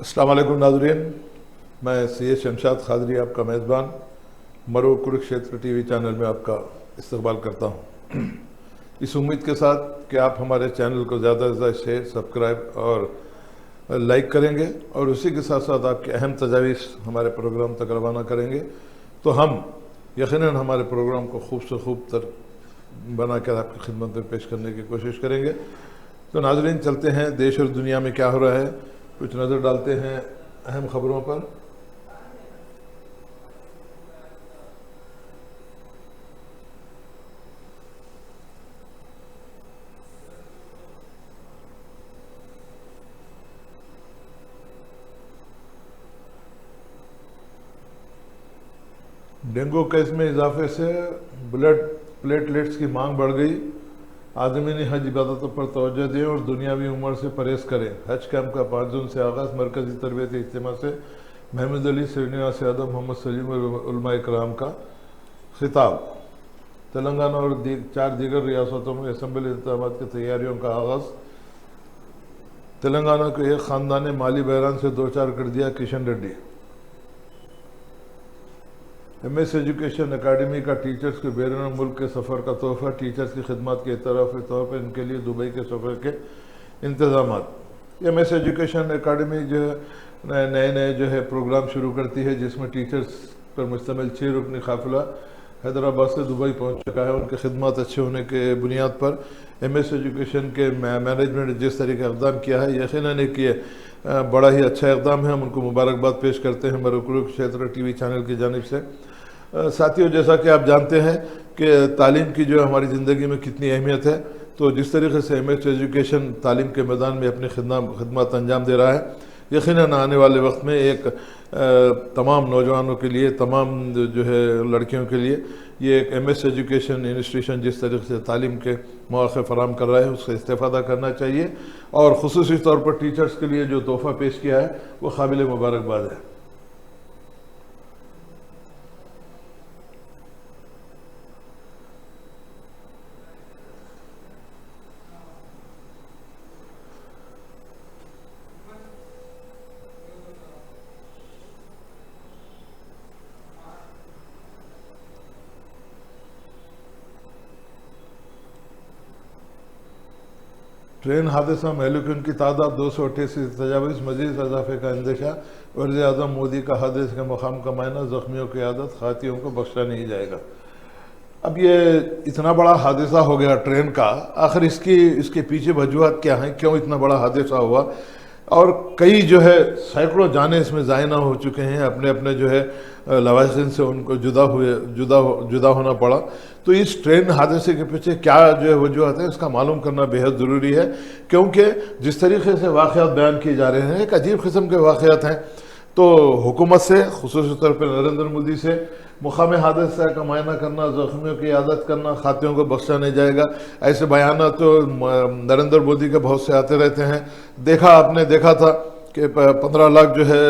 अस्सलाम वालेकुम नाज़रीन, मैं सैयद शमशाद खादरी आपका मेज़बान मरो कुरुक्षेत्र टीवी चैनल में आपका इस्तकबाल करता हूँ। इस उम्मीद के साथ कि आप हमारे चैनल को ज़्यादा से ज़्यादा शेयर, सब्सक्राइब और लाइक करेंगे और उसी के साथ साथ आपके अहम तजावीज़ हमारे प्रोग्राम तक रवाना करेंगे, तो हम यकीनन हमारे प्रोग्राम को खूब से खूब तर बना कर आपकी खिदमत में पेश करने की कोशिश करेंगे। तो नाज़रीन, चलते हैं देश और दुनिया में क्या हो रहा है, कुछ नज़र डालते हैं अहम खबरों पर। डेंगू केस में इजाफे से ब्लड प्लेटलेट्स की मांग बढ़ गई। आदमीनी हज इबादतों पर तवज्जो दें और दुनियावी उम्र से परहेज करें। हज कैंप का 5 जून से आगाज़। मरकज़ी तरबियती इज्तिमा से महमूद अली, श्रीनिवास यादव, मोहम्मद सलीम और उलमा इकराम का खिताब। तेलंगाना और 4 दीगर रियासतों में असम्बली इंतखाबात की तैयारियों का आगाज़। तेलंगाना को एक ख़ानदान ने माली बहरान से दो चार कर दिया। Kishan Reddy. MS education academy का टीचर्स के बैरून मुल्क के सफ़र का तोहफा। टीचर्स की खिदमत के इतराफ़ के तौर पर इनके लिए दुबई के सफ़र के इंतज़ाम। MS एजुकेशन अकाडमी जो है नए जो है प्रोग्राम शुरू करती है, जिसमें टीचर्स पर मुश्तमिल 6 रुकनी काफ़िला हैदराबाद से दुबई पहुंच चुका है। उनकी खिदमत अच्छे होने के बुनियाद पर MS एजुकेशन के मैनेजमेंट ने जिस तरीके इक़दाम किया है, यकीनन कि बड़ा ही अच्छा इक़दाम है। हम उनको मुबारकबाद पेश करते हैं मरो कुरुक्षेत्र टीवी चैनल की जानिब से। साथियों, जैसा कि आप जानते हैं कि तालीम की जो हमारी ज़िंदगी में कितनी अहमियत है, तो जिस तरीके से MS एजुकेशन तालीम के मैदान में अपनी खिदमत अंजाम दे रहा है, यकीनन आने वाले वक्त में एक तमाम नौजवानों के लिए, तमाम जो है लड़कियों के लिए ये एक MS एजुकेशन इंस्टीट्यूशन जिस तरीके से तालीम के मौक़े फ़राहम कर रहा है, उसका इस्तेफ़ादा करना चाहिए। और ख़ुसूसी तौर पर टीचर्स के लिए जो तोहफ़ा पेश किया है वो काबिल मुबारकबाद है। ट्रेन हादसा महलूकिन की तादाद 288 से तजावीज़। मज़ीद इजाफे का अंदेशा। वज़ीर आज़म मोदी का हादसे के मकाम का मायना। ज़ख्मियों की आदत, खातियों को बख्शा नहीं जाएगा। अब ये इतना बड़ा हादसा हो गया ट्रेन का, आखिर इसके पीछे वजूहत क्या हैं, क्यों इतना बड़ा हादसा हुआ, और कई जो है सैकड़ों जाने इसमें ज़ाया हो चुके हैं। अपने अपने जो है लवाज़िम से उनको जुदा होना पड़ा। तो इस ट्रेन हादसे के पीछे क्या जो है वजूहत है, इसका मालूम करना बेहद ज़रूरी है, क्योंकि जिस तरीके से वाक़यात बयान किए जा रहे हैं, एक अजीब किस्म के वाक़यात हैं। तो हुकूमत से, ख़ुसूसी तौर पर नरेंद्र मोदी से मुक़ामी हादसा का मायना करना, ज़ख्मियों की आदत करना, खातियों को बख्शा नहीं जाएगा, ऐसे बयान तो नरेंद्र मोदी के बहुत से आते रहते हैं। आपने देखा था कि 15 लाख जो है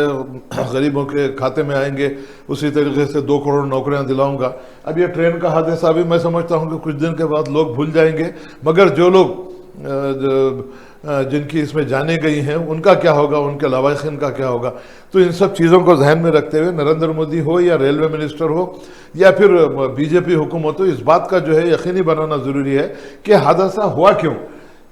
गरीबों के खाते में आएंगे, उसी तरीके से 2 करोड़ नौकरियां दिलाऊंगा। अब ये ट्रेन का हादसा भी मैं समझता हूं कि कुछ दिन के बाद लोग भूल जाएंगे, मगर जो लोग जिनकी इसमें जाने गई हैं उनका क्या होगा, उनके लवाहिक़ीन का क्या होगा। तो इन सब चीज़ों को जहन में रखते हुए नरेंद्र मोदी हो या रेलवे मिनिस्टर हो या फिर BJP हुकूमत हो, इस बात का जो है यकीनी बनाना ज़रूरी है कि हादसा हुआ क्यों।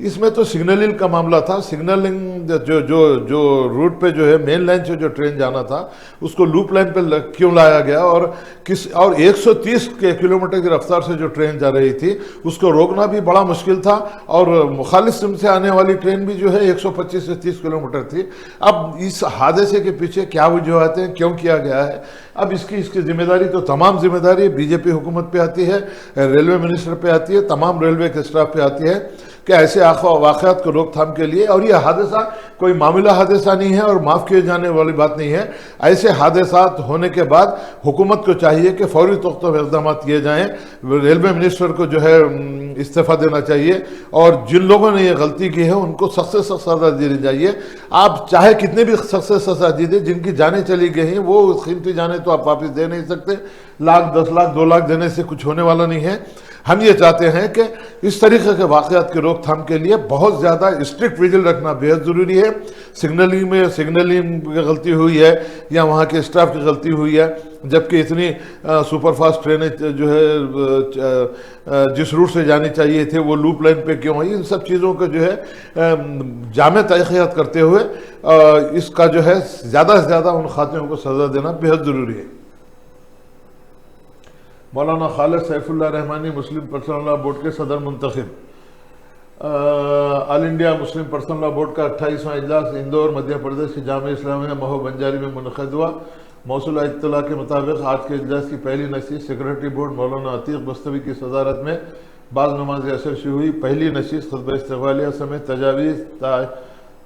इसमें तो सिग्नलिंग का मामला था। सिग्नलिंग जो रूट पे जो है मेन लाइन से जो ट्रेन जाना था, उसको लूप लाइन पे क्यों लाया गया, और 130 किलोमीटर की रफ्तार से जो ट्रेन जा रही थी उसको रोकना भी बड़ा मुश्किल था, और मुखालिफ सिम से आने वाली ट्रेन भी जो है 125 से 30 किलोमीटर थी। अब इस हादसे के पीछे क्या वजूहत हैं, क्यों किया गया है, अब इसकी जिम्मेदारी तो तमाम जिम्मेदारी BJP हुकूमत पे आती है, रेलवे मिनिस्टर पे आती है, तमाम रेलवे के स्टाफ पे आती है कि ऐसे वाक़यात को रोकथाम के लिए। और यह हादसा कोई मामूला हादसा नहीं है और माफ़ किए जाने वाली बात नहीं है। ऐसे हादसात होने के बाद हुकूमत को चाहिए कि फौरी तौर पर इक़दाम किए जाएँ। रेलवे मिनिस्टर को जो है इस्तीफ़ा देना चाहिए, और जिन लोगों ने ये गलती की है उनको सख्त से सख्त सज़ा देनी चाहिए। आप चाहे कितने भी सख्त से सज़ा दी दें, जिनकी जानें चली गई हैं वो कीमती जानें तो आप वापस दे नहीं सकते। लाख, 10 लाख, 2 लाख देने से कुछ होने वाला नहीं है। हम ये चाहते हैं कि इस तरीके के वाक़यात की रोकथाम के लिए बहुत ज़्यादा स्ट्रिक्ट विजिल रखना बेहद ज़रूरी है। सिग्नलिंग की गलती हुई है या वहाँ के स्टाफ की गलती हुई है, जबकि इतनी सुपरफास्ट ट्रेनें जो है जिस रूट से जानी चाहिए थे वो लूप लाइन पे क्यों है, इन सब चीज़ों को जो है जामे तहक़ीक़ात करते हुए इसका जो है ज़्यादा से ज़्यादा उन खातियों को सज़ा देना बेहद ज़रूरी है। Maulana Khalid Saifullah Rahmani Muslim personal law board के सदर मुंतखब। All India Muslim personal law board का 28वां इजलास इंदौर मध्य प्रदेश के जामे इस्लामिया महो बंजारी में मुनक़िद हुआ। मौसूला इत्तला के मुताबिक आज के इजलास की पहली नशीस सेक्रेटरी बोर्ड मौलाना अतीक बस्तवी की सदारत में बाद नमाज असर से हुई। पहली नशीस खुतबा इस्तक़बालिया समेत तजावीज़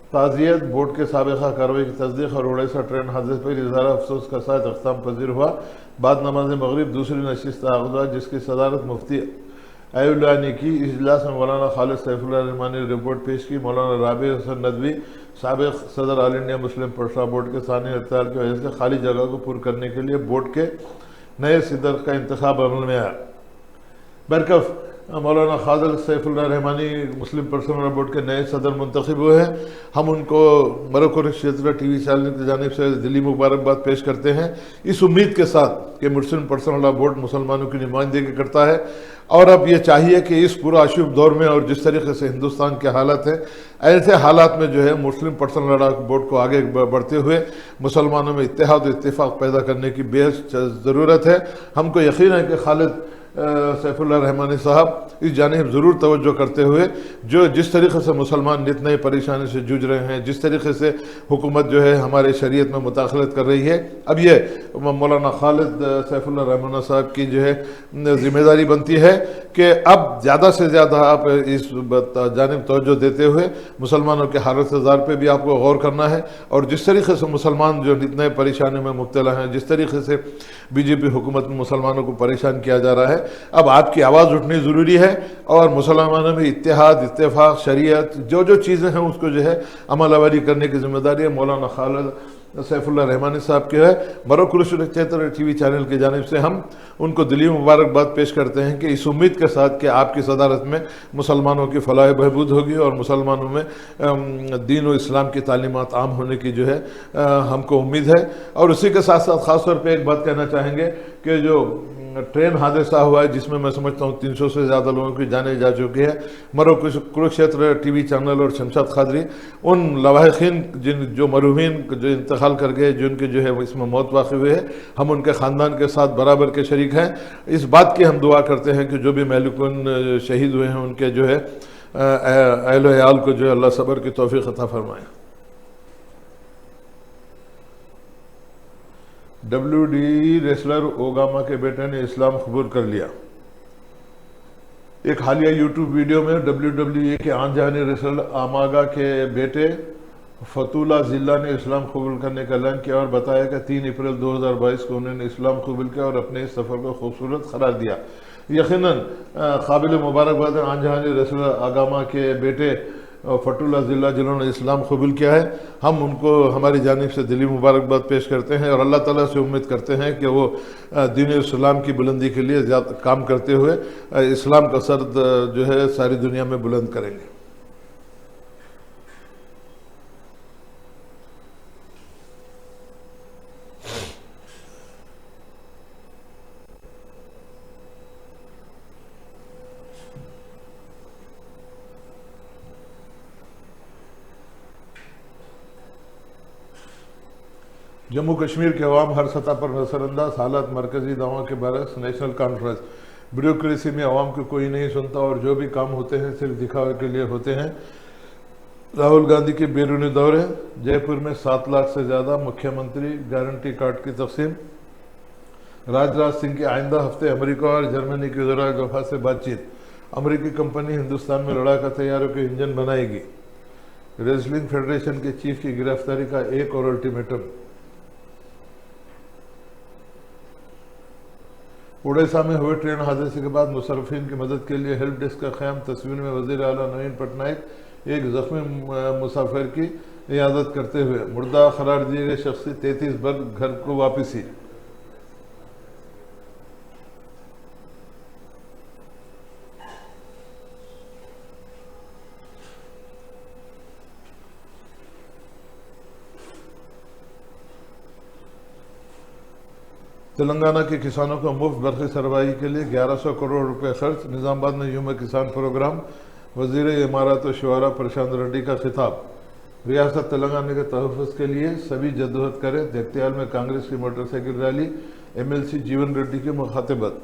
ताज़ियत बोर्ड के साबिक़ा कार्रवाई की तस्दीक और उड़ीसा ट्रेन हादसे पर इज़हार अफसोस का साथ अख्ताम पजीर हुआ। बाद नमाज मगरिब दूसरी नशीस हुआ जिसकी सदारत मुफ्ती अयुल्लाह ने की। इस इजलास में मौलाना खालिद सैफुल्लाह रहमानी ने रिपोर्ट पेश की। मौलाना राबी हसन नदवी साबिक़ सदर all India Muslim personal law board के सानी हड़ताल की वजह से खाली जगह को पूरा करने के लिए बोर्ड के नए सदर का इंतखाब अमल में आया। बरकफ मौलाना Khalid Saifullah Rahmani Muslim personal law board के नए सदर मुंतखब हुए हैं। हम उनको मरकज़ क्षेत्र टीवी चैनल की जानिब से दिली मुबारकबाद पेश करते हैं, इस उम्मीद के साथ कि मुस्लिम पर्सनल लॉ बोर्ड मुसलमानों की नुमाइंदगी करता है। और अब ये चाहिए कि इस पूरा अशुभ दौर में और जिस तरीके से हिंदुस्तान के हालात हैं, ऐसे हालात में जो है मुस्लिम पर्सनल लॉ बोर्ड को आगे बढ़ते हुए मुसलमानों में इत्तेहाद और इत्तेफाक पैदा करने की बेहद ज़रूरत है। हमको यकीन है कि खालिद सैफुल्लाह रहमानी साहब इस जानिब ज़रूर तवज्जो करते हुए जो जिस तरीके से मुसलमान नित नई परेशानी से जूझ रहे हैं, जिस तरीके से हुकूमत जो है हमारे शरीयत में मुदाखलत कर रही है, अब ये मौलाना खालिद सैफुल्लाह रहमानी साहब की जो है ज़िम्मेदारी बनती है कि अब ज़्यादा से ज़्यादा आप इस जानिब तवज्जो देते हुए मुसलमानों के हालत ज़ार पर भी आपको गौर करना है। और जिस तरीके से मुसलमान जो नित नई परेशानी में मुब्तला हैं, जिस तरीके से बीजेपी हुकूमत में मुसलमानों को परेशान किया जा रहा है, अब आपकी आवाज़ उठनी ज़रूरी है। और मुसलमानों में इत्तेहाद, इत्तेफाक, शरीयत जो जो चीज़ें हैं उसको जो है अमल आवरी करने की जिम्मेदारी है मौलाना खालिद सैफुल्लाह रहमानी साहब के है। मरकज़ क्षेत्र टीवी चैनल की जानिब से हम उनको दिली मुबारकबाद पेश करते हैं कि इस उम्मीद के साथ कि आपकी सदारत में मुसलमानों की फलाह बहबूद होगी और मुसलमानों में दीन और इस्लाम की तालीमात आम होने की जो है हमको उम्मीद है। और उसी के साथ साथ ख़ास तौर पर एक बात कहना चाहेंगे कि जो ट्रेन हादसा हुआ है जिसमें मैं समझता हूँ 300 से ज़्यादा लोगों की जाने जा चुकी है, कुरुक्षेत्र टीवी चैनल और शमशाद खादरी उन लवाहिकीन जो मरूमीन जो इंतकाल कर गए, जिनके जो है इसमें मौत वाक़ हुई है, हम उनके ख़ानदान के साथ बराबर के शरीक हैं। इस बात की हम दुआ करते हैं कि जो भी महलूकुन शहीद हुए हैं उनके जो है अहल अयाल को जो है अल्लाह सब्र की तौफीक अता फरमाए। WWE रेसलर ओगामा के बेटे ने इस्लाम कबूल कर लिया। एक हालिया यूट्यूब वीडियो में WWE के आन जाने रेसलर आमागा के बेटे फतुल्ला जिल्ला ने इस्लाम कबूल करने का ऐलान किया और बताया कि 3 अप्रैल 2022 को उन्होंने इस्लाम कबूल किया और अपने इस सफ़र को खूबसूरत करार दिया। यकीनन काबिल मुबारकबाद आन जाने रेसलर आगामा के बेटे फतुल्ला जिल्ला जिन्होंने इस्लाम कबूल किया है, हम उनको हमारी जानिब से दिली मुबारकबाद पेश करते हैं और अल्लाह ताला से उम्मीद करते हैं कि वो दीन इस्लाम की बुलंदी के लिए ज़्यादा काम करते हुए इस्लाम का सर जो है सारी दुनिया में बुलंद करेंगे। जम्मू कश्मीर के अवाम हर सतह पर नजरअंदाज हालात मरकजी दावों के बरक्स नेशनल कॉन्फ्रेंस। ब्यूरोक्रेसी में अवाम को कोई नहीं सुनता और जो भी काम होते हैं सिर्फ दिखावे के लिए होते हैं। राहुल गांधी के बैरूनी दौरे, जयपुर में 7 लाख से ज़्यादा मुख्यमंत्री गारंटी कार्ड की तकसीम। राजनाथ सिंह के आइंदा हफ्ते अमेरिका और जर्मनी के वज़ीर दफ़ा से बातचीत। अमेरिकी कंपनी हिंदुस्तान में लड़ाका तैयारों के इंजन बनाएगी। रेसलिंग फेडरेशन के चीफ की गिरफ्तारी का एक और अल्टीमेटम। उड़ीसा में हुए ट्रेन हादसे के बाद मुसाफिरीन की मदद के लिए हेल्प डेस्क का क़याम। तस्वीर में वज़ीर आला नवीन पटनायक एक ज़ख्मी मुसाफिर की इयादत करते हुए। मुर्दा करार दिए गए शख्स 33 बर्ग घर को वापसी। तेलंगाना के किसानों को मुफ्त बरक़ी सरबराही के लिए 1100 करोड़ रुपए खर्च। निज़ामाबाद में यूम किसान प्रोग्राम। वज़ीर इमारत व शुआरा प्रशांत रेड्डी का खिताब। रियासत तेलंगाना के तहफ़्फ़ुज़ के लिए सभी जद्दोजहद करें। देखतेयाल में कांग्रेस की मोटरसाइकिल रैली। MLC जीवन रेड्डी की मुखातिबत।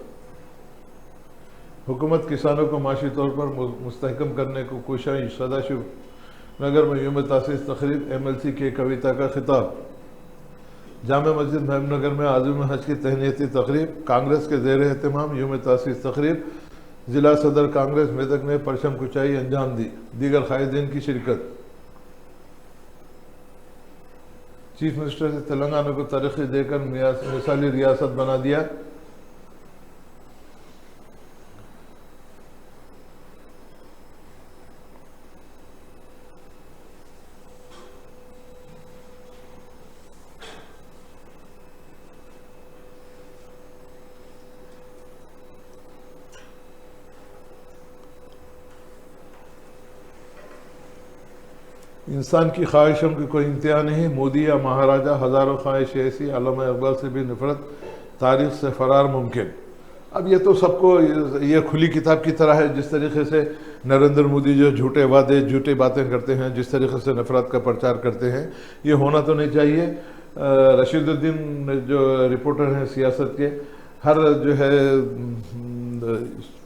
हुकूमत किसानों को माशी तौर पर मुस्तहकम करने को कोशिश। सदाशिव नगर में यूम तासीस तकरीब। MLC के कविता का खिताब। जामा मस्जिद महबूबनगर में आज़म हज की तहनीती तकरीब। कांग्रेस के ज़ेर एहतमाम यूम तासीस तकरीब। जिला सदर कांग्रेस मेदक ने परचम कुचाई अंजाम दी। दीगर कायदीन की शिरकत। चीफ मिनिस्टर से तेलंगाना को तरक्की देकर मिसाली रियासत बना दिया। इंसान की ख्वाहिशों की कोई इंतहा नहीं। मोदी या महाराजा, हज़ारों ख्वाहिश ऐसी। अल्लामा इकबाल से भी नफरत, तारीख से फ़रार मुमकिन। अब ये तो सबको ये खुली किताब की तरह है। जिस तरीके से नरेंद्र मोदी जो झूठे वादे, झूठी बातें करते हैं, जिस तरीके से नफरत का प्रचार करते हैं, ये होना तो नहीं चाहिए। रशीदुद्दीन जो रिपोर्टर हैं सियासत के, हर जो है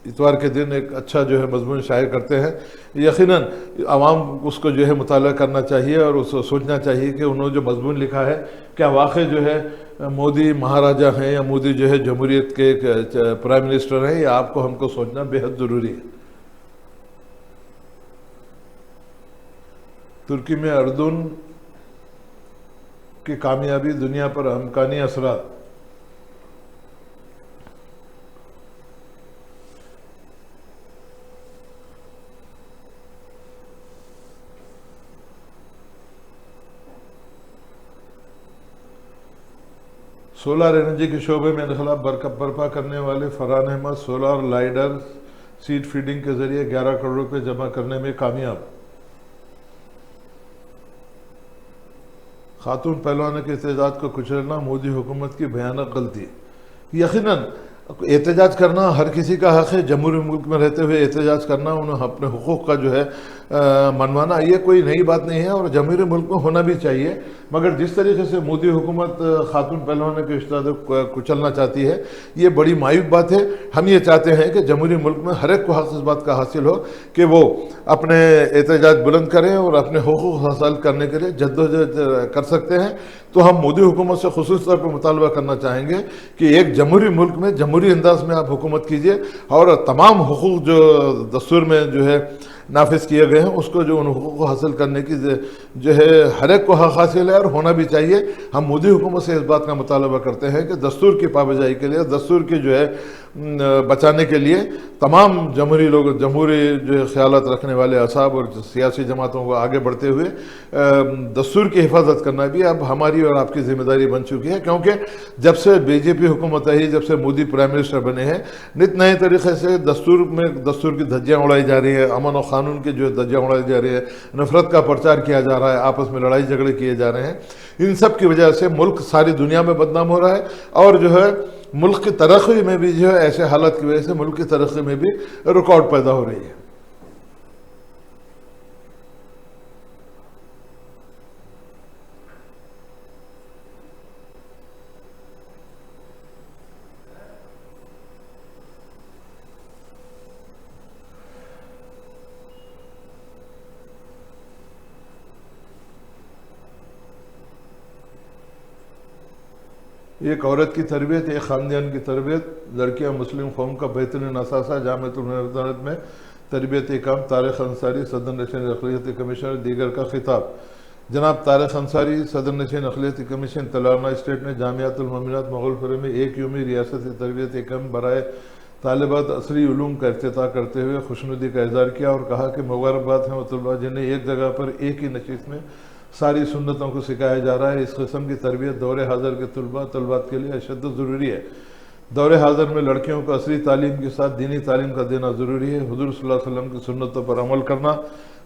इतवार के दिन एक अच्छा जो है मजमून शायर करते हैं। यकीनन आवाम उसको जो है मुताला करना चाहिए और उसको सोचना चाहिए कि उन्होंने जो मजमून लिखा है क्या वाकई जो है मोदी महाराजा हैं या मोदी जो है जमहूरियत के प्राइम मिनिस्टर हैं। या आपको हमको सोचना बेहद ज़रूरी है। तुर्की में अर्दुन की कामयाबी दुनिया पर अमकानी असरात। सोलर एनर्जी के शोबे में इनकलाब बर्पा करने वाले Farhan Ahmed solar lidar seed feeding के जरिए 11 करोड़ रुपए जमा करने में कामयाब। खातून पहलवानों के एहतजाज को कुचलना मोदी हुकूमत की भयानक गलती। यकीनन एहतजाज करना हर किसी का हक है। जमहूरी मुल्क में रहते हुए एहतजाज करना, उन्हें अपने हुकूक का जो है मनवाना, ये कोई नई बात नहीं है और जमहूरी मुल्क में होना भी चाहिए। मगर जिस तरीके से मोदी हुकूमत खातून पहलवानों के इस्तेदाद को कुचलना चाहती है, ये बड़ी मायूब बात है। हम ये चाहते हैं कि जमहूरी मुल्क में हर एक को हक इस बात का हासिल हो कि वो अपने एहतजाज बुलंद करें और अपने हुकूक हासिल करने के लिए जद्दोजहद कर सकते हैं। तो हम मोदी हुकूमत से खुसूस तौर पर मुतालबा करना चाहेंगे कि एक जमहूरी मुल्क में जमहूरी अंदाज में आप हुकूमत कीजिए और तमाम हुकूक जो दस्तूर में जो है नाफिज किए गए हैं, उसको जो उन हुकूक को हासिल करने की जो है हर एक को हक हासिल है और होना भी चाहिए। हम मोदी हुकूमत से इस बात का मुतालबा करते हैं कि दस्तूर की पाबंदी के लिए, दस्तूर की जो है बचाने के लिए तमाम जमहूरी लोग, जमहूरी जो ख्यालात रखने वाले असाब और सियासी जमातों को आगे बढ़ते हुए दस्तूर की हिफाजत करना भी अब हमारी और आपकी जिम्मेदारी बन चुकी है। क्योंकि जब से बीजेपी हुकूमत आई, जब से मोदी प्राइम मिनिस्टर बने हैं, नित नए तरीके से दस्तूर की धज्जियाँ उड़ाई जा रही है, अमन और कानून की जो धज्जियाँ उड़ाई जा रही है, नफरत का प्रचार किया जा रहा है, आपस में लड़ाई झगड़े किए जा रहे हैं। इन सब की वजह से मुल्क सारी दुनिया में बदनाम हो रहा है और जो है मुल्क की तरक्की में भी जो है ऐसे हालत की वजह से मुल्क की तरक्की में भी रुकावट पैदा हो रही है। एक औरत की तरबियत, एक ख़ानदान की तरबियत, लड़कियां मुस्लिम कौम का बेहतरीन असासा। जामिअतुल मुनव्वरत में तरबियत काम तारिक अंसारी, सदर नशीन अक़लियती कमीशनर, दीगर का खिताब। जनाब तारिक अंसारी, सदर नशीन अक़लियती कमीशन, तेलंगाना स्टेट ने जामिअतुल मोमिनात मुग़लपुर में एक यूमी रियासती तरबियत कम बराए तालिबात असरी उलूम का इफ्तिताह करते हुए खुशनुदी का इज़हार किया और कहा कि मुबारकबाद हैं तलबा जिन्हें एक जगह पर एक ही नशिस्त में सारी सुन्नतों को सिखाया जा रहा है। इस किस्म की तरबियत दौरे हाज़र के तलबात के लिए अशद ज़रूरी है। दौरे हाज़र में लड़कियों को असली तालीम के साथ दीनी तालीम का देना ज़रूरी है। हुज़ूर सल्लल्लाहु अलैहि वसल्लम की सुन्नतों पर अमल करना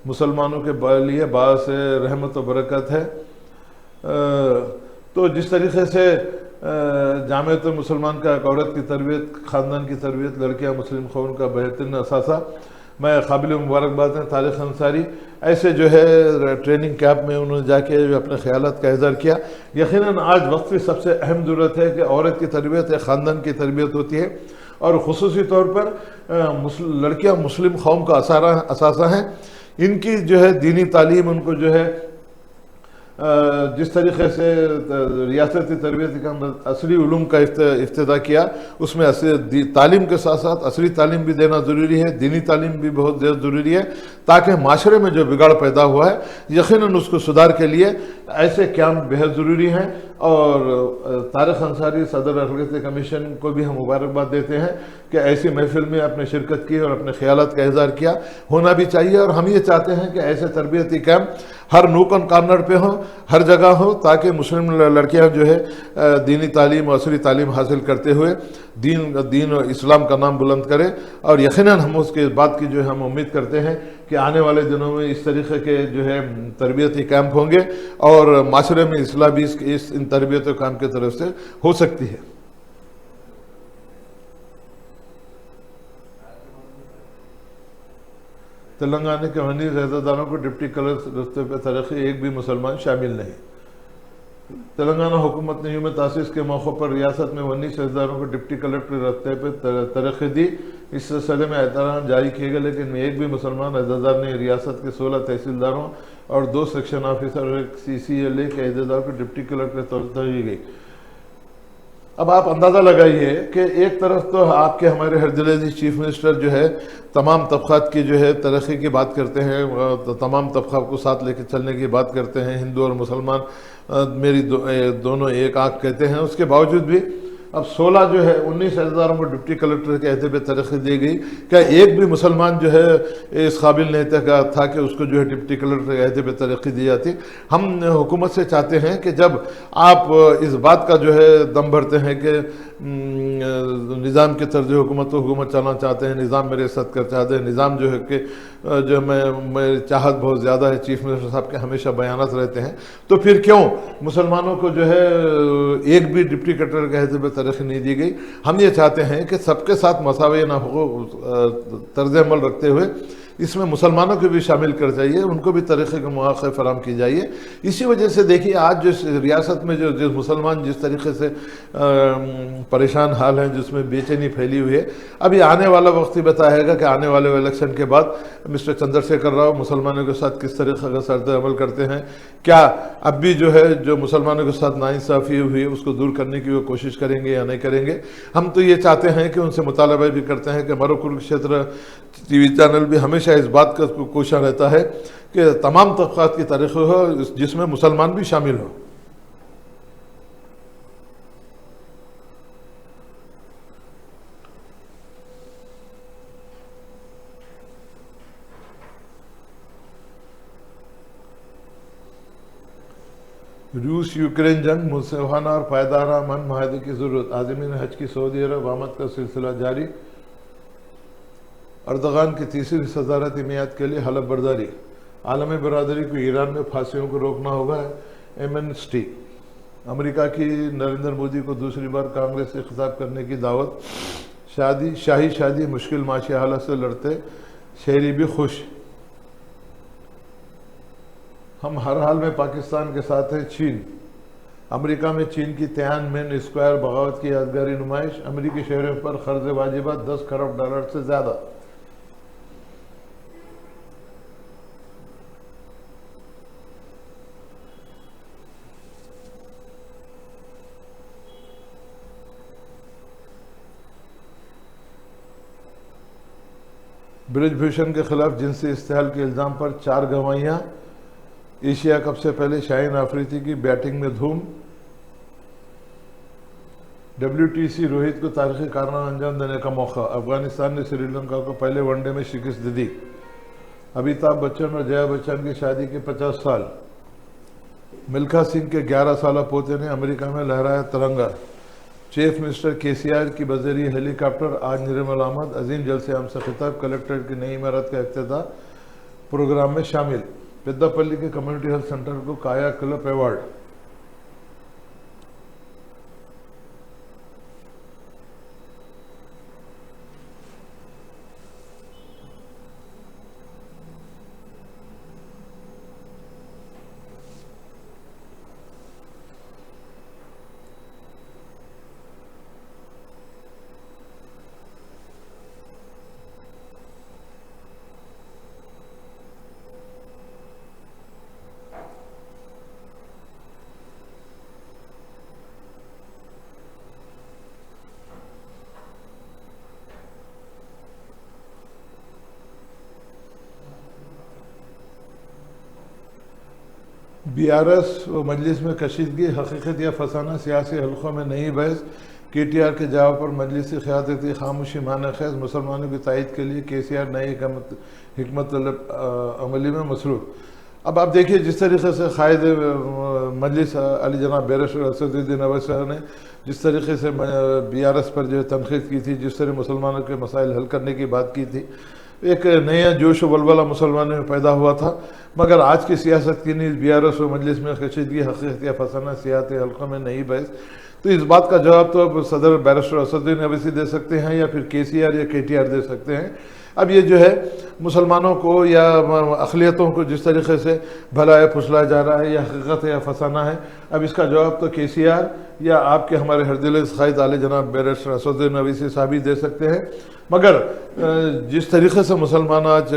मुसलमानों के लिए बाअस रहमत व बरकत है। तो जिस तरीके से जामियत मुसलमान का एक औरत की तरबियत, ख़ानदान की तरबियत, लड़कियाँ मुस्लिम ख़ौन का बेहतरीन असासा। मैं काबिल मुबारकबाद हैं तारिक अंसारी, ऐसे जो है ट्रेनिंग कैंप में उन्होंने जाके अपने ख़यालात का इज़हार किया। यकीनन आज वक्त की सबसे अहम ज़रूरत है कि औरत की तरबियत एक ख़ानदान की तरबियत होती है, और ख़ुसूसी तौर पर लड़कियाँ मुस्लिम कौम का असासा हैं। इनकी जो है दीनी तालीम, उनको जो है जिस तरीक़े से रियासती तरबियत के अंदर असली उलूम का इफ्तिदा किया, उसमें तालीम के साथ साथ असली तालीम भी देना ज़रूरी है, दीनी तालीम भी बहुत ज़्यादा ज़रूरी है, ताकि माशरे में जो बिगाड़ पैदा हुआ है यकीनन उसको सुधार के लिए ऐसे कैंप बेहद ज़रूरी हैं। और तारिक अंसारी सदर अखिलती कमीशन को भी हम मुबारकबाद देते हैं कि ऐसी महफिल में आपने शिरकत की और अपने ख़यालात का इज़हार किया, होना भी चाहिए। और हम ये चाहते हैं कि ऐसे तरबियती कैंप हर नूकन कॉर्नर पे हों, हर जगह हो, ताकि मुस्लिम लड़कियां जो है दीनी तालीम और असली तालीम हासिल करते हुए दीन और इस्लाम का नाम बुलंद करें। और यकीनन हम उसके बात की जो है हम उम्मीद करते हैं कि आने वाले दिनों में इस तरीक़े के जो है तरबियती कैंप होंगे और माशरे में इस्लाह भी इन तरबियती कैंप की तरफ से हो सकती है। तेलंगाना के वनी रहदारों को डिप्टी कलर रस्ते पर तरक्की, एक भी मुसलमान शामिल नहीं। तेलंगाना हुकूमत ने यूम तासीस के मौक़े पर रियासत में वनी रहदारों को डिप्टी कलेक्टर रस्ते पर तरक्की दी। इस सिलसिले में एहतराम जारी किए गए, लेकिन एक भी मुसलमान अहदेदार ने रियासत के 16 तहसीलदारों और 2 सेक्शन ऑफिसर और एक CCLA के अहदेदार को डिप्टी कलेक्टर के तौर पर दी गई। अब आप अंदाज़ा लगाइए कि एक तरफ तो आपके हमारे हरजलेजी चीफ मिनिस्टर जो है तमाम तबक़ात की जो है तरक्की की बात करते हैं, तमाम तबक़ात को साथ लेकर चलने की बात करते हैं, हिंदू और मुसलमान मेरी दोनों एक आँख कहते हैं। उसके बावजूद भी अब 16 जो है 19 अहदेदारों को डिप्टी कलेक्टर के अहदे पर तरक्की दी गई। क्या एक भी मुसलमान जो है इस काबिल नहीं था कि उसको जो है डिप्टी कलेक्टर के अहदे पर तरक्की दी जाती। हम हुकूमत से चाहते हैं कि जब आप इस बात का जो है दम भरते हैं कि निज़ाम के तर्ज हुकूमत तो हुकूमत चलाना चाहते हैं, निज़ाम मेरे साथ कर चाहते हैं, निज़ाम जो है कि जो मेरी चाहत बहुत ज़्यादा है, चीफ मिनिस्टर साहब के हमेशा बयानात रहते हैं, तो फिर क्यों मुसलमानों को जो है एक भी डिप्टी कलेक्टर के अहदे पर तरक्की नहीं दी गई। हम ये चाहते हैं कि सबके साथ मसावे ना हो तर्ज अमल रखते हुए इसमें मुसलमानों को भी शामिल कर चाहिए, उनको भी तरीक़े के मौक़े फराम की जाइए। इसी वजह से देखिए आज जिस रियासत में जो मुसलमान जिस तरीके से परेशान हाल हैं, जिसमें बेचैनी फैली हुई है, अभी आने वाला वक्त ही बताएगा कि आने वाले इलेक्शन के बाद मिस्टर चंद्रशेखर राव मुसलमानों के साथ किस तरीके का सर्द अमल करते हैं। क्या अब भी जो है जो मुसलमानों के साथ नाइंसाफ़ी हुई है उसको दूर करने की वो कोशिश करेंगे या नहीं करेंगे। हम तो ये चाहते हैं कि उनसे मुतालबा भी करते हैं कि मरो कुरुक्षेत्र TV चैनल भी हमेशा इस बात का कोशिश रहता है कि तमाम तबक़ात की तरक्की हो जिसमें मुसलमान भी शामिल हो। रूस यूक्रेन जंग मुसलहाना और पायदार अमन माहदे की ज़रूरत, आज़मीन हज की सऊदी अरब आमद का सिलसिला जारी। अर्दगान की तीसरी सदारती मियाद के लिए हलफ बर्दारी, आलमी बरदरी को ईरान में फांसियों को रोकना होगा। एमनेस्टी, अमेरिका की नरेंद्र मोदी को दूसरी बार कांग्रेस से खिताब करने की दावत। शाही शादी मुश्किल माशी हालत से लड़ते शहरी भी खुश। हम हर हाल में पाकिस्तान के साथ हैं। चीन, अमेरिका में चीन की तियानमेन स्क्वायर बगावत की यादगारी नुमाइश। अमेरिकी शहरों पर कर्ज वाजिबात $10 करोड़ से ज़्यादा। ब्रिजभूषण के खिलाफ जिनसी इस्तेहाल के इल्ज़ाम पर 4 गवाहियाँ। एशिया कप से पहले शाहीन आफरीदी की बैटिंग में धूम। WTC रोहित को तारीखी कारनामा अंजाम देने का मौका। अफगानिस्तान ने श्रीलंका को पहले वनडे में शिकस्त दी। अमिताभ बच्चन और जया बच्चन की शादी के 50 साल। मिल्खा सिंह के 11 साला पोते ने अमेरिका में लहराया तिरंगा। चीफ मिनिस्टर KCR की बजरी हेलीकॉप्टर आज निर्मल अहमद अजीम जलसे आम से खिताब। कलेक्ट्रेट की नई इमारत का इफ्तिताह प्रोग्राम में शामिल। पेद्दापल्ली के कम्युनिटी हेल्थ सेंटर को काया क्लब अवार्ड। BRS व मजलिस में कशीदगी, हकीकत या फसाना, सियासी हल्कों में नई बहस, KTR के जवाब पर मजलिसी क़यादती खामोशी माना खैज, मुसलमानों की तायद के लिए KCR नई हिकमत अमली में मसरूफ़। अब आप देखिए जिस तरीके से कायद मजलिस अली जनाब बैरिस्टर असदुद्दीन अवैसी साहब ने जिस तरीके से BRS पर जो तनकीद की थी, जिस तरह मुसलमानों के मसाइल हल करने की बात की थी, एक नया जोश वलवला मुसलमानों में पैदा हुआ था। मगर आज की सियासत की नीज़ BRS व मजलिस में कशीदगी, हकीकत या फसाना, सियासी हल्कों में नई बहस, तो इस बात का जवाब तो अब सदर बैरिस्टर असदुद्दीन अवैसी दे सकते हैं या फिर KCR या KTR दे सकते हैं। अब ये जो है मुसलमानों को या अक़लियतों को जिस तरीके से भलाया फुसलाया जा रहा है, या हकीकत है या फसाना है, अब इसका जवाब तो KCR या आपके हमारे हरदिल क़ायद आले जनाब बैरिस्टर असदुद्दीन अवैसी साहब ही दे सकते हैं। मगर जिस तरीके से मुसलमान आज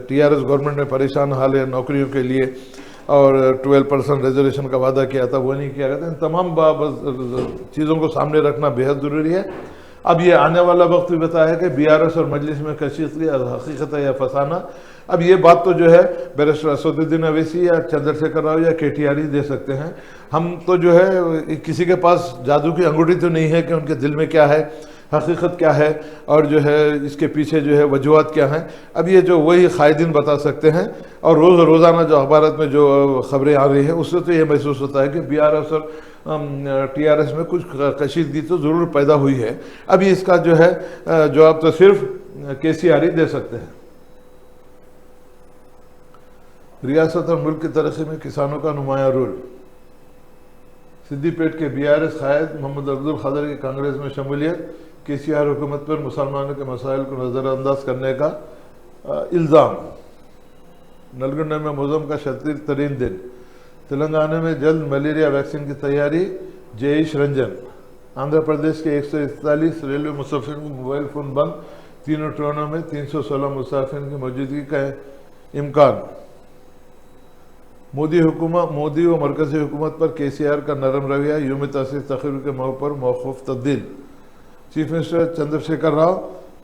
TRS गवर्नमेंट में परेशान हाल है नौकरियों के लिए और 12% रिजर्वेशन का वादा किया था, वो नहीं किया गया था, इन तमाम चीज़ों को सामने रखना बेहद ज़रूरी है। अब ये आने वाला वक्त भी बताया कि BRS और मजलिस में कशीदगी, हकीकत या फसाना, अब ये बात तो जो है बैरिस्टर असदुद्दीन अवैसी या चंद्रशेखर राव या KTR ही दे सकते हैं। हम तो जो है किसी के पास जादू की अंगूठी तो नहीं है कि उनके दिल में क्या है, हकीकत क्या है और जो है इसके पीछे जो है वजूहत क्या हैं। अब ये जो वही कायदीन बता सकते हैं। और रोज़ाना जो अखबार में जो ख़बरें आ रही हैं उससे तो ये महसूस होता है कि BRS और TRS में कुछ कशीदगी तो ज़रूर पैदा हुई है। अभी इसका जो है जवाब तो सिर्फ KCR ही दे सकते हैं। रियासत और मुल्क की तरक्की में किसानों का नुमाया रोल, सिद्दीपेट के BRS क़ायद मोहम्मद अब्दुल क़ादिर की कांग्रेस में शमूलियत, KCR हुकूमत पर मुसलमानों के मसाइल को नज़रअंदाज करने का इल्ज़ाम। नलगोंडा में मौसम का शदीद तरीन दिन, तेलंगाना में जल्द मलेरिया वैक्सीन की तैयारी, जयेश रंजन। आंध्र प्रदेश के 141 रेलवे मुसाफिर को मोबाइल फ़ोन बंद, तीनों ट्रेनों में 316 मुसाफिर की मौजूदगी का इम्कान। मोदी व मरकज़ी हुकूमत पर KCR का नरम रवैया, यूम तासीस तक़रीर के मौके पर मौक़ूफ़ तब्दील। चीफ मिनिस्टर चंद्रशेखर राव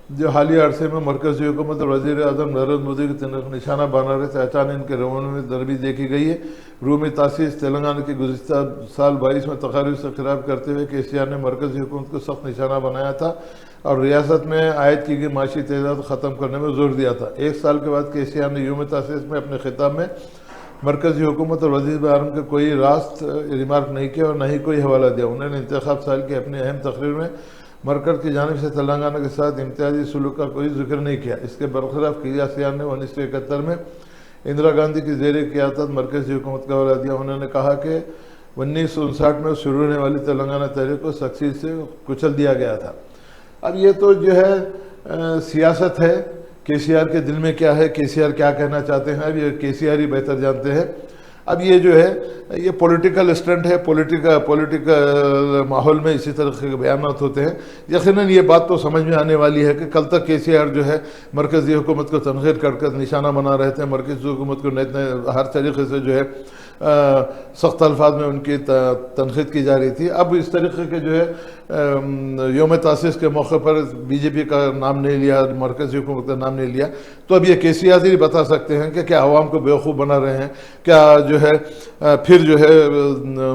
जो हालिया अरसे में मरकज़ी हुकूमत और वज़ीर आज़म नरेंद्र मोदी की निशाना बना रहे थे, अचानक इनके रवैये में नरमी देखी गई है। रूमी तासीस तेलंगाना की गुज़िश्ता साल 22 में तक़रीर से खिलाफ करते हुए KCR ने मरकज़ी हुकूमत को सख्त निशाना बनाया था और रियासत में आयद की गई माशी तेज़ाद ख़त्म करने में जोर दिया था। एक साल के बाद KCR ने यूम तासीस में अपने खिताब में मरकज़ी हुकूमत और वज़ीर आज़म का कोई रास्त रिमार्क नहीं किया और न ही कोई हवाला दिया। उन्होंने इंतखाब साल की अपनी अहम तकरीर में मरकज़ की जानिब से तेलंगाना के साथ इम्तियाजी सलूक का कोई जिक्र नहीं किया। इसके बरखिलाफ KCR ने 1971 में इंदिरा गांधी की ज़ेर क़यादत मरकज़ी हुकूमत का हवाला दिया। उन्होंने कहा कि 1959 में शुरू होने वाली तेलंगाना तहरीक को सख्ती से कुचल दिया गया था। अब ये तो जो है सियासत है, KCR के दिल में क्या है, KCR क्या कहना चाहते हैं, अब ये KCR ही बेहतर जानते हैं। अब ये जो है ये पॉलिटिकल स्टंट है, पॉलिटिकल माहौल में इसी तरह के बयानात होते हैं। यकीनन ये बात तो समझ में आने वाली है कि कल तक KCR जो है मरकज़ी हुकूमत को तनक़ीद कर निशाना बना रहे थे, मरकज़ी हुकूमत को नए हर तरीके से जो है सख्त अल्फाज में उनकी तनक़ीद की जा रही थी। अब इस तरीके के जो है योम तासीस के मौके पर BJP का नाम नहीं लिया, मरकज़ी हुकूमत का नाम नहीं लिया, तो अब ये KCR ही बता सकते हैं कि क्या अवाम को बेवकूफ़ बना रहे हैं, क्या जो है फिर जो है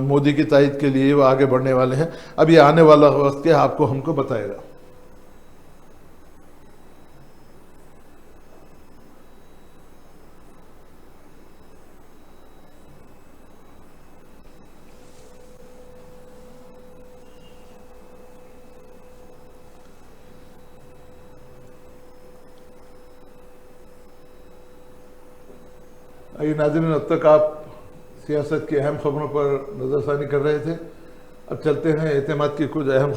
मोदी की तायद के लिए वो आगे बढ़ने वाले हैं। अब ये आने वाला वक्त क्या आपको हमको बताएगा। आइए नाज़रीन, अब तक आप सियासत की अहम ख़बरों पर नज़रसानी कर रहे थे। अब चलते हैं एतमाद की कुछ अहम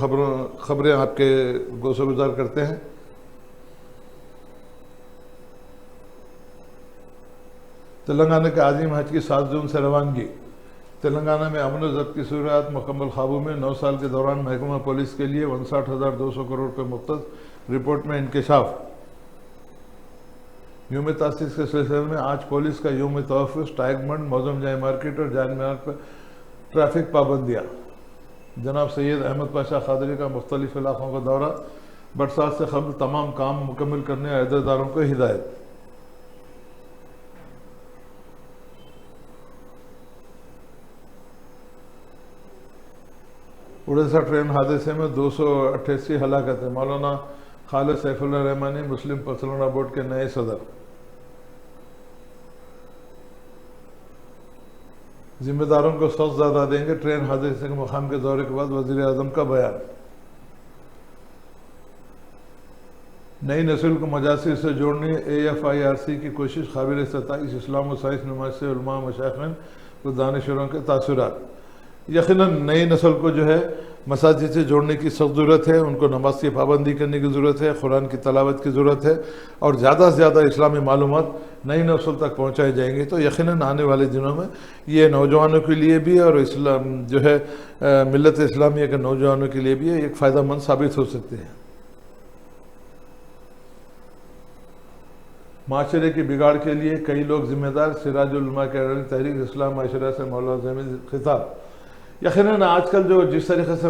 खबरें आपके गोशे गुजार करते हैं। तेलंगाना के आज़िम हज की 7 जून से रवानगी। तेलंगाना में अमन ज़ब्त की सूरत मुकम्मल काबू में। 9 साल के दौरान महकमा पुलिस के लिए 59,200 करोड़ रुपये मुख्तस, रिपोर्ट में इंकशाफ। यूम तासीस के सिलसिले में आज पुलिस का यूम तहफ़्फ़ुज़, टाइगमंड, मौज़म जाए मार्केट और जान मार्ग पर ट्रैफिक पाबंदियाँ। जनाब सैयद अहमद पाशा क़ादरी का मुख्तलिफ़ इलाक़ों का दौरा, बरसात से क़ब्ल तमाम काम मुकम्मल करने अहदेदारों को हिदायत। उड़ीसा ट्रेन हादसे में 288 हलाकतें। मौलाना Khalid Saifullah Rahmani Muslim personal board के नए सदर। जिम्मेदारों को सख्त सजा देंगे, ट्रेन हादसे के मुकाम के दौरे के बाद वजीर आजम का बयान। नई नस्ल को मजासी से जोड़ने AFIRC की कोशिश काबिल सताइश। इस्लाम और साइंस नुमाइश से उलमा मशाइखिन व दानिशवरों के तासुरात। यकीनन नई नस्ल को जो है मसाजिद से जोड़ने की सख्त ज़रूरत है, उनको नमाज की पाबंदी करने की ज़रूरत है, कुरान की तलावत की ज़रूरत है और ज़्यादा से ज़्यादा इस्लामी मालूमात नई नस्ल तक पहुँचाई जाएंगी तो यकीनन आने वाले दिनों में ये नौजवानों के लिए भी और इस्लाम जो है मिल्लत इस्लामिया के नौजवानों के लिए भी एक फ़ायदेमंद साबित हो सकते हैं। माशरे की बिगाड़ के लिए कई लोग जिम्मेदार। सिराजुल उलमा के तहरीक इस्लाम माशरा से मौलाना जमील खिताब। यकीनन आजकल जो जिस तरीके से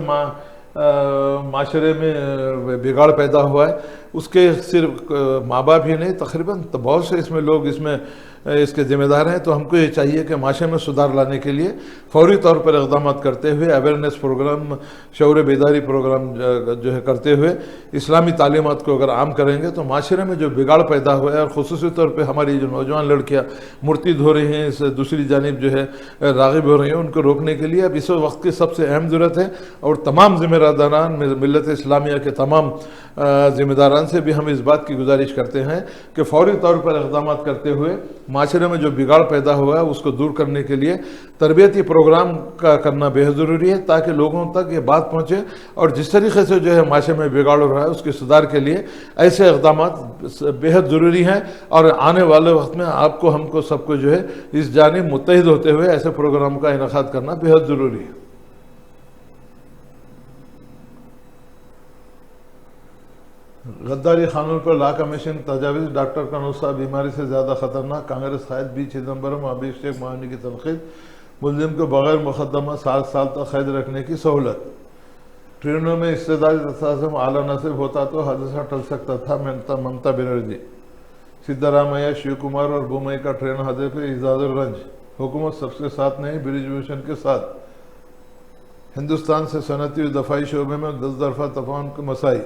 माशरे में बिगाड़ पैदा हुआ है उसके सिर्फ माँ बाप ही नहीं तकरीबन तो बहुत से इसमें लोग इसके ज़िम्मेदार हैं। तो हमको ये चाहिए कि माशरे में सुधार लाने के लिए फौरी तौर पर इक़दाम करते हुए अवेयरनेस प्रोग्राम, शऊर बेदारी प्रोग्राम जो है करते हुए इस्लामी तालीमात को अगर आम करेंगे तो माशरे में जो बिगाड़ पैदा हुआ है और ख़ुसूसी तौर पर हमारी जो नौजवान लड़कियाँ मुर्तिद हो रही हैं, इस दूसरी जानिब जो है राग़िब हो रही हैं, उनको रोकने के लिए अब इस वक्त की सबसे अहम ज़रूरत है। और तमाम ज़िम्मेदारान मिल्लत इस्लामिया के तमाम ज़िम्मेदारान से भी हम इस बात की गुजारिश करते हैं कि फौरी तौर पर इक़दाम करते हुए माशरे में जो बिगाड़ पैदा हुआ है उसको दूर करने के लिए तरबियती प्रोग्राम का करना बेहद ज़रूरी है ताकि लोगों तक ये बात पहुँचे और जिस तरीके से जो है माशरे में बिगाड़ हो रहा है उसके सुधार के लिए ऐसे इक़दाम बेहद ज़रूरी हैं। और आने वाले वक्त में आपको हमको सबको जो है इस जानिब मुत्तहिद होते हुए ऐसे प्रोग्राम का इनेकाद करना बेहद ज़रूरी है। गद्दारी कानून पर लॉ कमीशन तजावीज़। डॉक्टर का नुस्खा बीमारी से ज़्यादा खतरनाक। कांग्रेस कायद B. चिदम्बरम और अभिषेक मानी की तनकीद। मुल्जिम को बगैर मुकदमा 7 साल तक कैद रखने की सहूलत। ट्रेनों में इस्तेदारी तसाज़ुम आला नसीब होता तो हादसा टल सकता था। ममता बनर्जी। सिद्धारामैया, शिव कुमार और बुमई का ट्रेन हादसे पर इजाज़ुर रंज। हुकूमत सबके साथ नहीं, ब्रिजभूषण के साथ। हिंदुस्तान से सनती व दफाई शोबे में 10 तरफा तफाहुम के मसाई।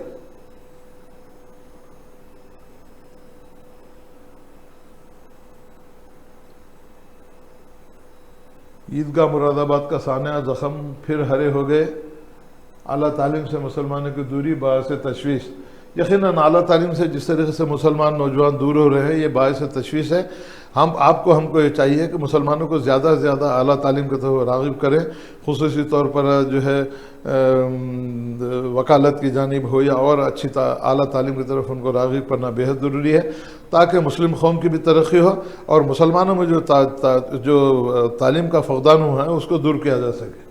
ईदगाह मुरादाबाद का सानिया ज़ख़म फिर हरे हो गए। आला तालीम से मुसलमानों की दूरी बायस तशवीश। यकीनन आला तालीम से जिस तरीके से मुसलमान नौजवान दूर हो रहे हैं ये बायस तशवीश है। हमको ये चाहिए कि मुसलमानों को ज़्यादा से ज़्यादा आला तालीम की तरफ राग़िब करें, ख़ुसूसी तौर पर जो है वकालत की जानिब हो या और अच्छी आला तालीम की तरफ उनको राग़िब करना बेहद ज़रूरी है ताकि मुस्लिम कौम की भी तरक्की हो और मुसलमानों में जो तालीम का फ़क़दान हुआ है उसको दूर किया जा सके।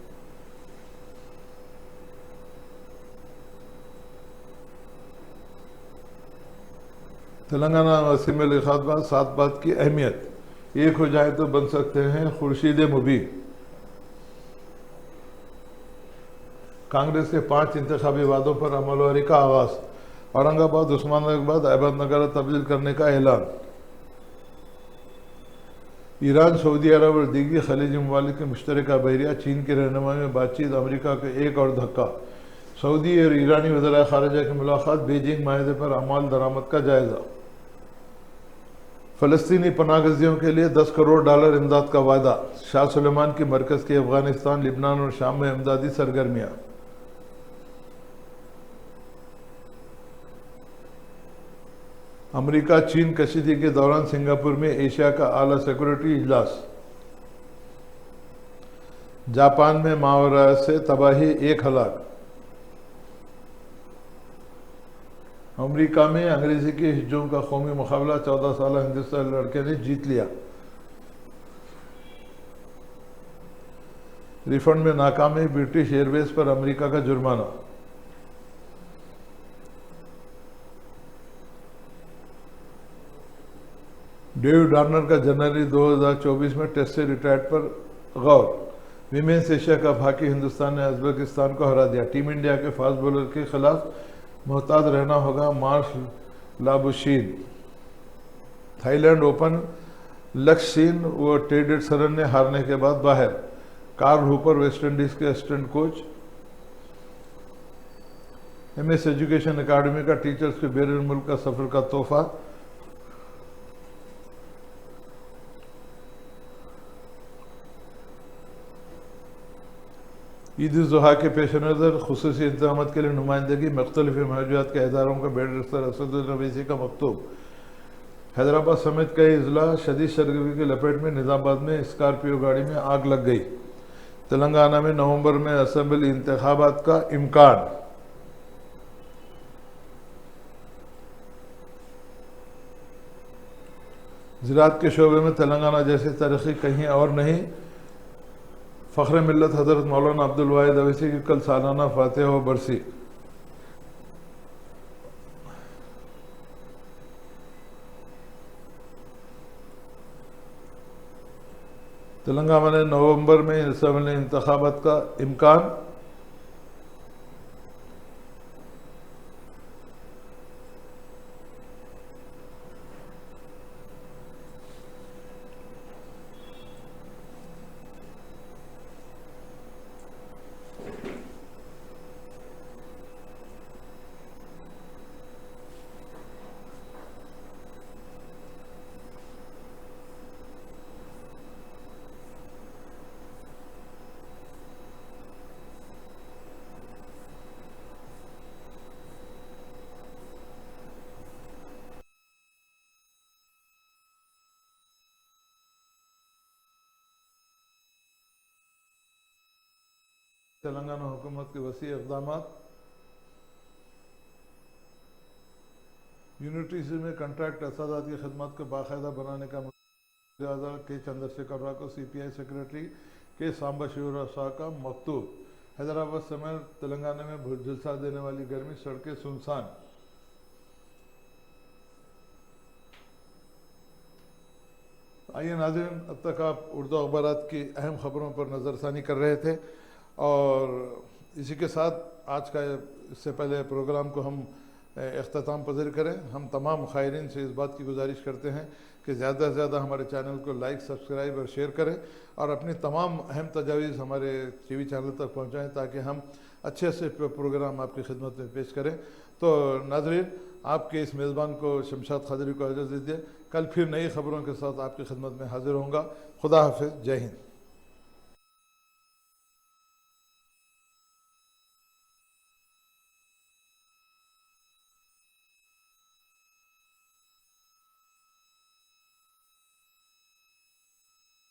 तेलंगाना असेंबली इंतख़ाबात 7 बात की अहमियत। एक हो जाए तो बन सकते हैं खुर्शीद मुबीन। कांग्रेस के 5 इंतखाबी वादों पर अमलवारी का आगाज़। औरंगाबाद, उस्मानाबाद, अहमदनगर तब्दील करने का ऐलान। ईरान, सऊदी अरब और दीगर खलीजी ममालिक के मुश्तरका बहरिया चीन की रहनुमाई में बातचीत। अमरीका का एक और धक्का। सऊदी और ईरानी वज़ीर ख़ारिजा की मुलाकात। बीजिंग माहिदे पर अमाल दरामद का जायज़ा। फ़लस्तीनी पनाहगज़ियों के लिए $10 करोड़ इमदाद का वादा। शाह सुलेमान की मरकज़ की अफ़गानिस्तान, लिबनान और शाम में इमदादी सरगर्मियाँ। अमरीका चीन कशीदगी के दौरान सिंगापुर में एशिया का आला सिक्योरिटी इजलास। जापान में मावरा से तबाही, 1 हलाक। अमेरिका में अंग्रेजी के हिज्जों का कौमी मुकाबला। 14 साल हिंदुस्तानी लड़के ने जीत लिया। रिफंड में नाकामी। ब्रिटिश एयरवेज पर अमेरिका का जुर्माना। डेविड वार्नर का जनवरी 2024 में टेस्ट से रिटायर्ड पर गौर। Women's Asia cup hockey, Hindustan ने उज़्बेकिस्तान को हरा दिया। टीम इंडिया के फास्ट बॉलर के खिलाफ मोहतात रहना होगा। मार्श लाबुशीन। थाईलैंड ओपन, लक्ष्य सेन व टेडेड सरन ने हारने के बाद बाहर। कार्ल हूपर वेस्ट इंडीज़ के assistant coach. MS education academy का टीचर्स के बैरून मुल्क का सफ़र का तोहफा। ईद ज़ुहा के पेश नज़र खुसूसी इंतज़ाम के लिए नुमाइंदगी मुख्तलिफ महजूरात के इदारों का बैरिस्टर असदुल रवीसी का मकतूब। हैदराबाद समेत कई अजला शदीद सरगर्मी की लपेट में निज़ामाबाद में स्कॉर्पियो गाड़ी में आग लग गई। तेलंगाना में नवंबर में असेंबली इंतखाबात का इम्कान। ज़राअत के शोबे में तेलंगाना जैसी तरक्की कहीं और नहीं। फ़ख्र मिल्लत हज़रत मौलाना अब्दुल वाहिद अवैसी की कल सालाना फातिहा व बरसी। तेलंगाना में नवंबर में असेंबली इंतखाबात का इम्कान। तेलंगाना हुकूमत के वसी इक़दाम। यूनिवर्सिटी में कंट्रैक्ट असादात की खदमात को बाकायदा बनाने का मुआवजा के चंद्रशेखर राव को CPI सेक्रेटरी के सांबा शिवराव का मकतूब। हैदराबाद समेत तेलंगाना में झुलसा देने वाली गर्मी, सड़कें सुनसान। आइए नाज़रीन, अब तक आप उर्दू अखबारात की अहम खबरों पर नज़रसानी कर रहे थे और इसी के साथ आज का इससे पहले प्रोग्राम को हम इख्तिताम पज़ीर करें। हम तमाम खायरीन से इस बात की गुजारिश करते हैं कि ज़्यादा से ज़्यादा हमारे चैनल को लाइक, सब्सक्राइब और शेयर करें और अपनी तमाम अहम तजावीज़ हमारे TV चैनल तक पहुँचाएँ ताकि हम अच्छे से प्रोग्राम आपकी खिदमत में पेश करें। तो नाज़रीन, आपके इस मेज़बान को शमशाद क़ादरी को इजाज़त दीजिए। कल फिर नई खबरों के साथ आपकी खिदमत में हाजिर होऊंगा। खुदा हाफ़िज़। जय हिंद।